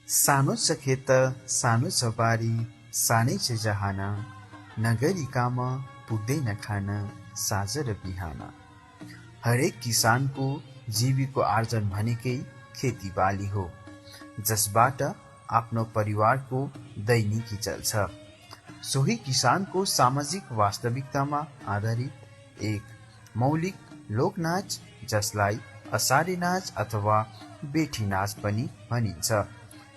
सानो छ खेत सानो छ बारी सानै छ जहान नगरी काम पुग्दैन खान साँझ र बिहान। हरेक किसानको जीविको आर्जन भनेकै खेतीबाली हो, जसबाट आफ्नो परिवारको दैनिकी चल्छ। सोही किसानको सामाजिक वास्तविकतामा आधारित एक मौलिक लोकनाच, जसलाई असारे नाच अथवा बेठी नाच पनि भनिन्छ,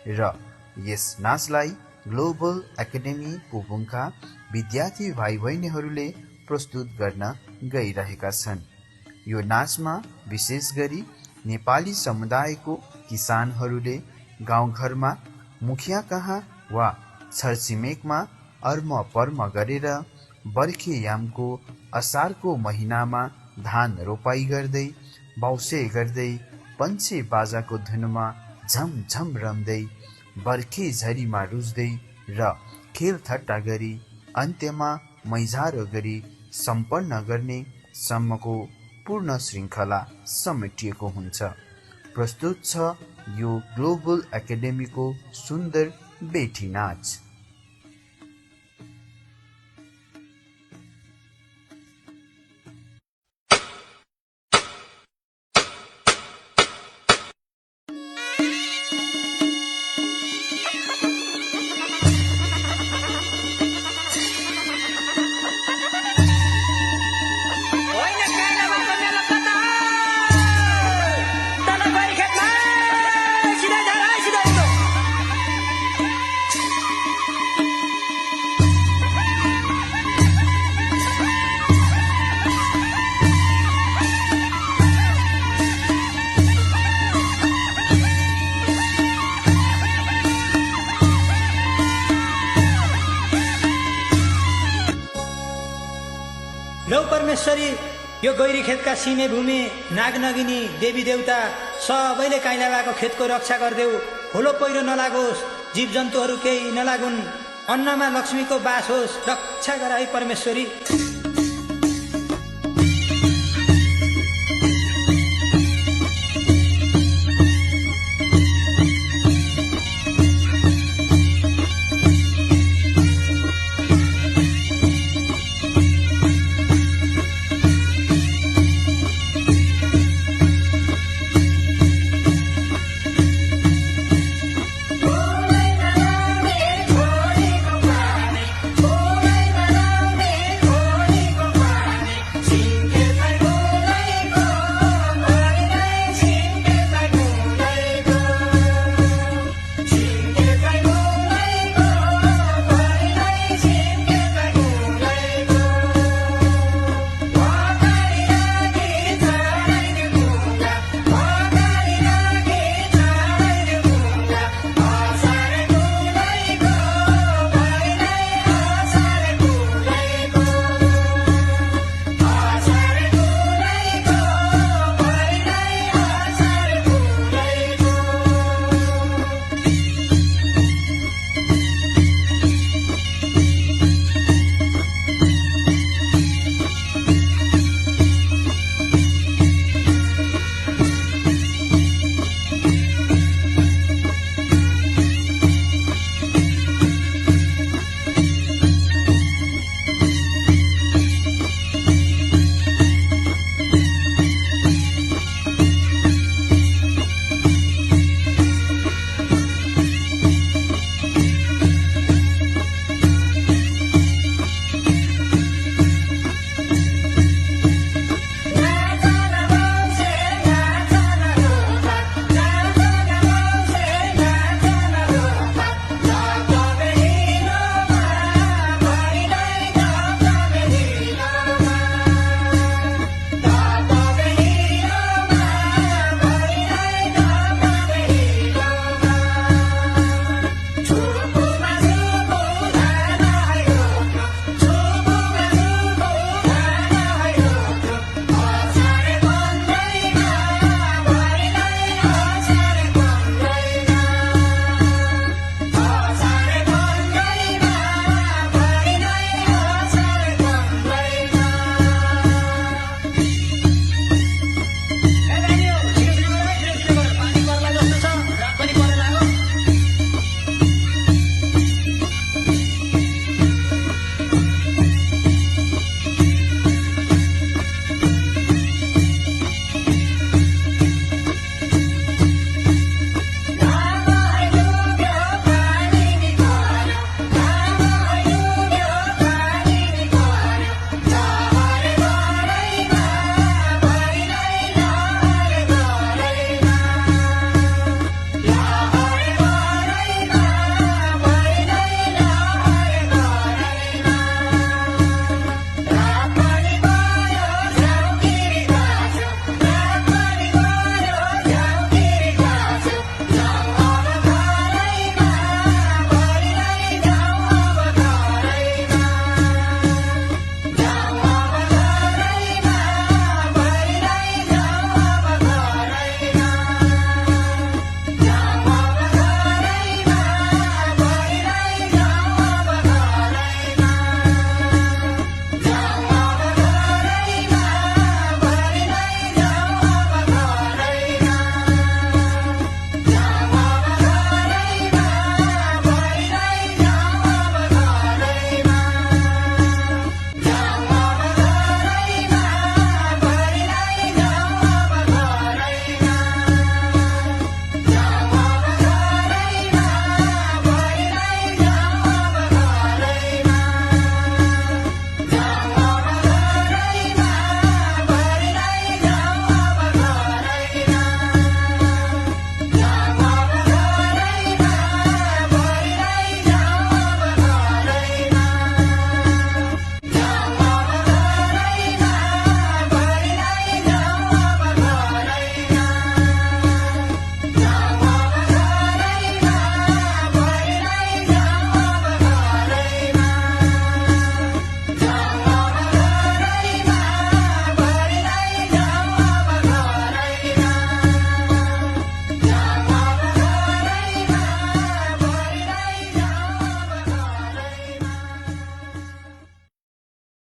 र यस नाचलाई ग्लोबल एकाडेमी पोबुङका विद्यार्थी भाइ बहिनीहरूले प्रस्तुत गर्न गइरहेका छन्। यो नाचमा विशेष गरी नेपाली समुदायको किसानहरूले गाउँघरमा मुखिया कहाँ वा छरछिमेकमा अर्म पर्म गरेर बर्खे यामको असारको महिनामा धान रोपाई गर्दै बाउसे गर्दै पञ्चे बाजाको धुनमा झमझम रम्दै बर्खे झरीमा रुच्दै र खेलठट्टा गरी अन्त्यमा मैझारो गरी सम्पन्न गर्ने सम्मको पूर्ण श्रृङ्खला समेटिएको हुन्छ। प्रस्तुत छ यो ग्लोबल एकाडेमीको सुन्दर बेठी नाच। लौ परमेश्वरी, यो गैरी खेतका सिमे भूमि नागनगिनी देवी देवता सबैले काइलाबाको खेतको रक्षा गरिदेऊ। होलो पहिरो नलागोस्, जीव जन्तुहरू केही नलागुन्, अन्नमा लक्ष्मीको बास होस्, रक्षा गराई परमेश्वरी।